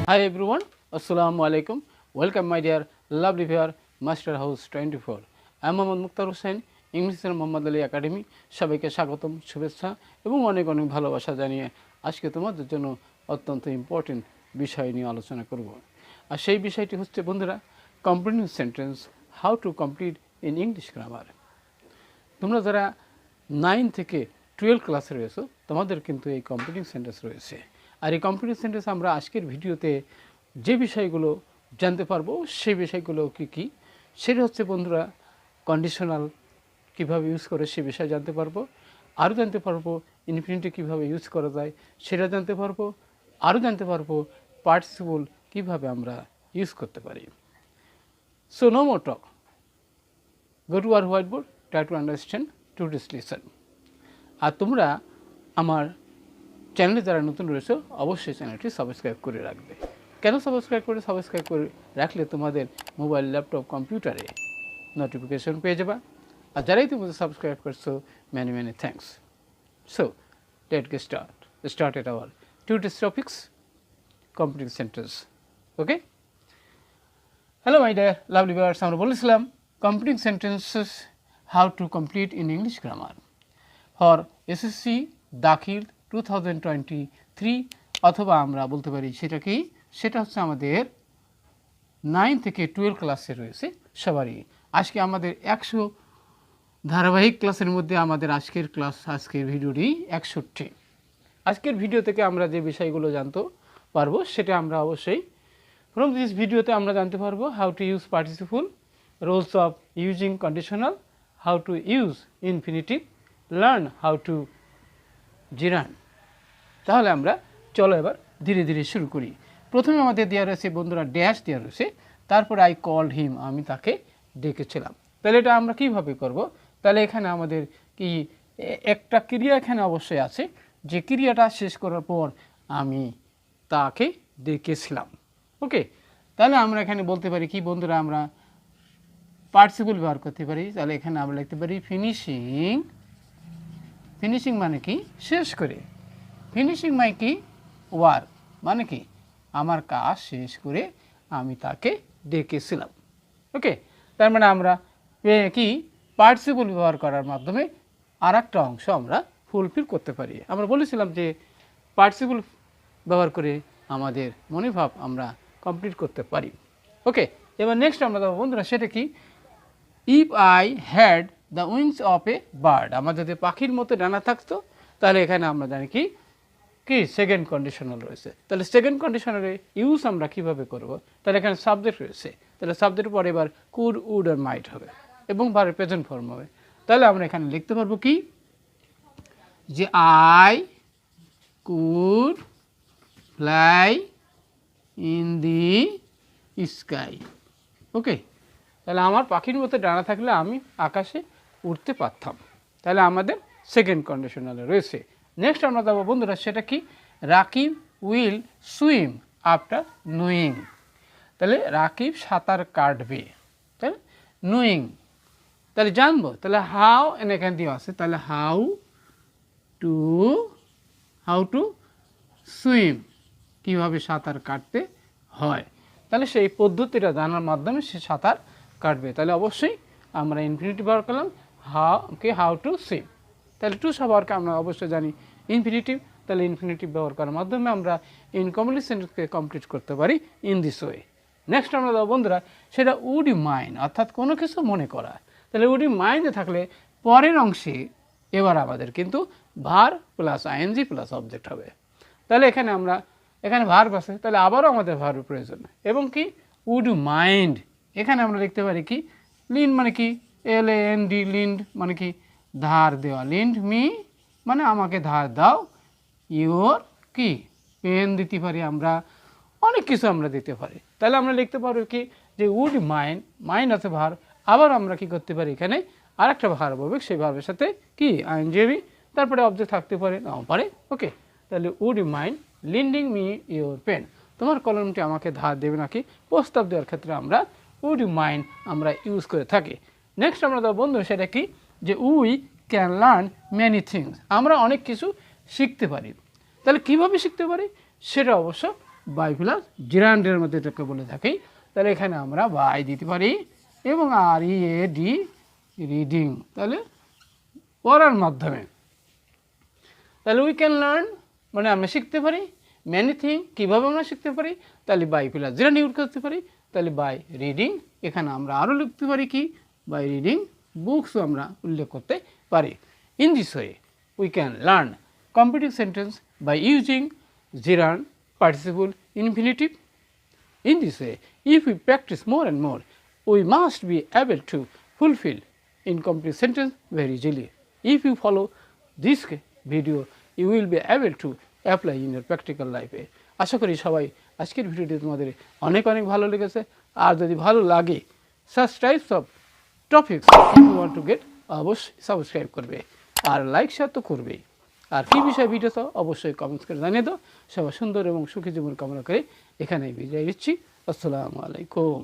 Hi everyone, Assalamu alaikum. Welcome my dear lovely viewer, Master House 24. I am Mohammad Mukhtar Hussain, English Mohammad Ali Academy. সবাইকে স্বাগতম, শুভেচ্ছা এবং অনেক অনেক ভালোবাসা জানিয়ে আজকে তোমাদের জন্য অত্যন্ত ইম্পর্টেন্ট বিষয় নিয়ে আলোচনা করব। আর সেই বিষয়টি হচ্ছে বন্ধুরা complete sentence how to complete in English grammar. তোমরা যারা 9 থেকে 12 ক্লাসে রয়েছো তোমাদের কিন্তু এই কমপ্লিটিং সেন্টেন্স রয়েছে। আর এই কমপ্লিটিং সেন্টেন্স আমরা আজকের ভিডিওতে যে বিষয়গুলো জানতে পারবো সেই বিষয়গুলো কী সেটা হচ্ছে বন্ধুরা কন্ডিশনাল কীভাবে ইউজ করে সে বিষয়ে জানতে পারবো, আরও জানতে পারবো ইনফিনিটিভ কীভাবে ইউজ করা যায় সেটা জানতে পারবো, আরও জানতে পারবো পার্টিসিপল কীভাবে আমরা ইউজ করতে পারি। So no more talk, go to our whiteboard, try to understand today's lesson. আর তোমরা আমার চ্যানেলে যারা নতুন রয়েছে অবশ্যই চ্যানেলটি সাবস্ক্রাইব করে রাখবে। কেন সাবস্ক্রাইব করে রাখলে তোমাদের মোবাইল, ল্যাপটপ, কম্পিউটারে নোটিফিকেশন পেয়ে যাবা। আর যারাই তুমি সাবস্ক্রাইব করছো many thanks. So let's get started our today's topics, completing sentence. Okay, hello my dear lovely viewers, আমরা বলেছিলাম completing sentences how to complete in English grammar for SSC Dakhil 2023 অথবা আমরা বলতে পারি সেটা হচ্ছে আমাদের 9 থেকে 12 ক্লাসে রয়েছে সবারই। আজকে আমাদের 100 ধারাবাহিক ক্লাসের মধ্যে আমাদের আজকের ভিডিওটি 61। আজকের ভিডিও থেকে আমরা যে বিষয়গুলো জানতে পারবো সেটা আমরা অবশ্যই from this ভিডিওতে আমরা জানতে পারবো how to use participle, rules of using conditional, how to use infinitive, learn how to gerund. তাহলে আমরা চলো এবার ধীরে ধীরে শুরু করি। প্রথমে আমাদের দেওয়া রয়েছে বন্ধুরা ড্যাশ দেওয়া রয়েছে, তারপরে আই কল্ড হিম, আমি তাকে ডেকেছিলাম। তাহলে এটা আমরা কিভাবে করব? তাহলে এখানে আমাদের কি একটা ক্রিয়া এখানে অবশ্যই আছে, যে ক্রিয়াটা শেষ করার পর আমি তাকে ডেকেছিলাম। ওকে, তাহলে আমরা এখানে বলতে পারি কি বন্ধুরা, আমরা পার্টিসিপল ব্যবহার করতে পারি। তাহলে এখানে আমরা লিখতে পারি ফিনিশিং মানে কি শেষ করে, ফিনিশিং মানে কি ওয়ার্ক মানে কি আমার কাজ শেষ করে আমি তাকে ডেকেছিলাম। ওকে, তার মানে আমরা কি পার্টিসিপল ব্যবহার করার মাধ্যমে আর একটা অংশ আমরা ফুলফিল করতে পারি। আমরা বলেছিলাম যে পার্টিসিপল ব্যবহার করে আমাদের মনোভাব আমরা কমপ্লিট করতে পারি। ওকে, এবার নেক্সট আমরা দেবো বন্ধুরা সেটা কি, if I had the wings of a bird, আমার যদি পাখির মতো ডানা থাকতো তাহলে এখানে আমরা জানি কি সেকেন্ড কন্ডিশনাল রয়েছে। তাহলে সেকেন্ড কন্ডিশনালে ইউজ আমরা কিভাবে করব? তাহলে এখানে সাবজেক্ট রয়েছে, তাহলে সাবজেক্টের পরে এবার কুড, উড আর মাইট হবে এবং ভার্বের প্রেজেন্ট ফর্ম হবে। তাহলে আমরা এখানে লিখতে পারবো কি যে I could fly in the sky. Okay, তাহলে আমার পাখির মতো ডানা থাকলে আমি আকাশে উঠতে পারতাম। তাহলে আমাদের সেকেন্ড কন্ডিশনালে রয়েছে। নেক্সট আমরা দেবো বন্ধুরা সেটা কি, Rakib will swim after knowing. তাহলে রাকিব সাঁতার কাটবে, তাহলে নোয়িং তাহলে জানবো। তাহলে হাউ এখানে দেওয়া আছে, তাহলে হাউ টু সুইম, কীভাবে সাঁতার কাটতে হয়। তাহলে সেই পদ্ধতিটা জানার মাধ্যমে সে সাঁতার কাটবে। তাহলে অবশ্যই আমরা ইনফিনিটিভ ব্যবহার করলাম হাউ টু সুইম। তাহলে টু ব্যবহারকে আমরা অবশ্যই জানি ইনফিনিটিভ, তাহলে ইনফিনিটিভ ব্যবহার করার মাধ্যমে আমরা ইনকমপ্লিট সেন্টেন্সকে কমপ্লিট করতে পারি ইন দিস ওয়ে। নেক্সট আমরা দেবো বন্ধুরা সেটা উড ইউ মাইন্ড, অর্থাৎ কোনো কিছু মনে করা। তাহলে উড ইউ মাইন্ডে থাকলে পরের অংশে এবার আমাদের কিন্তু verb plus ING plus object হবে। তাহলে এখানে ভার্ব আছে, তাহলে আবারও আমাদের ভার্বের প্রয়োজন এবং কি উড ইউ মাইন্ড। এখানে আমরা লিখতে পারি কি লিন্ড মানে কি LAND, লিন্ড মানে কি ধার দেওয়া, লিন্ড মি মানে আমাকে ধার দাও, ইওর কি পেন দিতে পারি, আমরা অনেক কিছু আমরা দিতে পারি। তাহলে আমরা লিখতে পারবো কি যে উড মাইন্ড আছে ভার, আবার আমরা কি করতে পারি এখানে আর একটা ভার্ব হবে, সেই ভার্বের সাথে কি আইএনজি, তারপরে অবজেক্ট থাকতে পারে নাও পারে। ওকে, তাহলে would you mind lending me your pen, তোমার কলমটি আমাকে ধার দেবে নাকি, প্রস্তাব দেওয়ার ক্ষেত্রে আমরা উড ইউ মাইন্ড আমরা ইউজ করে থাকি। নেক্সট আমরা দেবো বন্ধু সেটা কি যে we can learn many things, আমরা অনেক কিছু শিখতে পারি। তাহলে কীভাবে শিখতে পারি সেটা অবশ্য বাই প্লাস জিরান্ডের মধ্যে এটাকে বলে থাকি। তাহলে এখানে আমরা বাই দিতে পারি এবং READ রিডিং, তাহলে পড়ার মাধ্যমে। তাহলে উই ক্যান লার্ন মানে আমরা শিখতে পারি, ম্যানি থিং কীভাবে আমরা শিখতে পারি, তাহলে বাই প্লাস জিরান্ড ইউজ করতে পারি, তাহলে বাই রিডিং। এখানে আমরা আরও লিখতে পারি কি বাই রিডিং বুকসও আমরা উল্লেখ করতে পারি। In this way we can learn complete sentence by using gerund, participle, infinitive. In this way, if we practice more and more, we must be able to fulfill incomplete sentence very easily. If you follow this video, you will be able to apply in your practical life. আশা করি সবাই আজকের ভিডিওটি তোমাদের অনেক অনেক ভালো লেগেছে। আর যদি ভালো লাগে such types of topics if you want to get অবশ্যই সাবস্ক্রাইব করবে আর লাইক শেয়ার তো করবেই। আর কী বিষয়ে ভিডিও চাও অবশ্যই কমেন্টস করে জানিয়ে দাও। সবাই সুন্দর এবং সুখী জীবন কামনা করে এখানেই বিদায় দিচ্ছি। আসসালামু আলাইকুম।